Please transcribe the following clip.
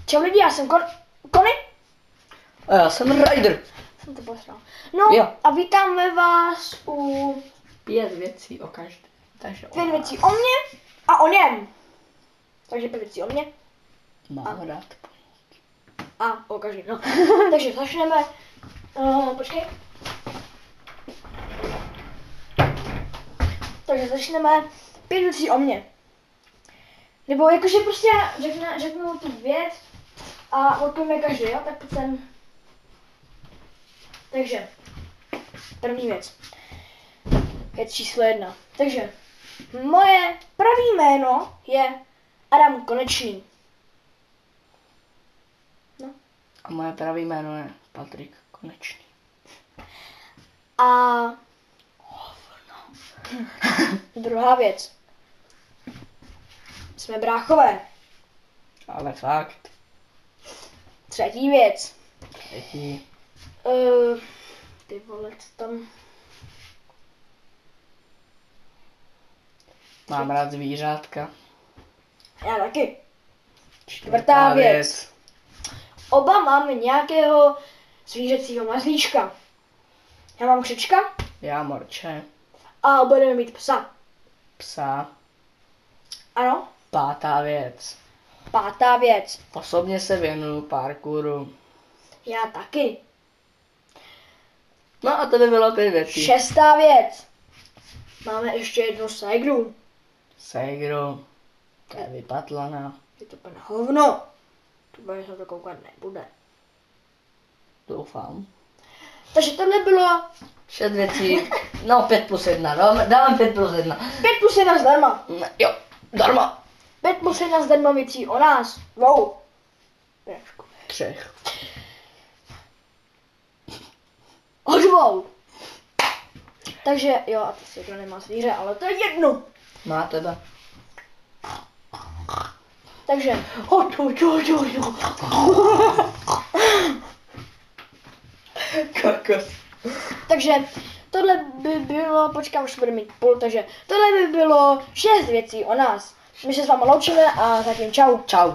Čau lidi, já jsem Kony. A já jsem Ryder. Jsem to posral. No Jo. a vítáme vás u 5 věcí o každé. Takže 5 věcí o mně a o něm. Takže 5 věcí o mně Mám rád. a o každém. No. Takže začneme. Počkej. Takže začneme 5 věcí o mně. Nebo jakože prostě řeknu tu věc a odpovíme každý, jo? Tak pojď sem. Takže, první věc. Věc číslo 1. Takže, moje pravý jméno je Adam Konečný. No. A moje pravý jméno je Patrik Konečný. A druhá věc. Jsme bráchové. Ale fakt. Třetí věc. Třetí. Ty vole, co tam? Mám rád zvířátka. Já taky. Čtvrtá věc. Oba máme nějakého zvířecího mazlíčka. Já mám křečka Já morče. a budeme mít psa. Psa. Ano? Pátá věc. Pátá věc. Osobně se věnuju parkouru. Já taky. No a to by bylo 5 věcí. Šestá věc. Máme ještě jednu ségru. Sejgru. To je vypatlaná. Je to pan hovno. To bude se to koukat nebude. Doufám. Takže tohle bylo 6 věcí. No 5 plus 1. Dáme 5 plus 1. 5 plus 1 zdarma. Jo, darma. 5 plus 1 zdarma věcí o nás. Wow. 3. O 2. Takže jo, a to si to nemá zvíře, ale to je jedno. Má tebe. Takže, Kokos. takže tohle by bylo, počkám, už bude mít půl, takže tohle by bylo 6 věcí o nás. My se s vámi loučíme a zatím čau. Čau.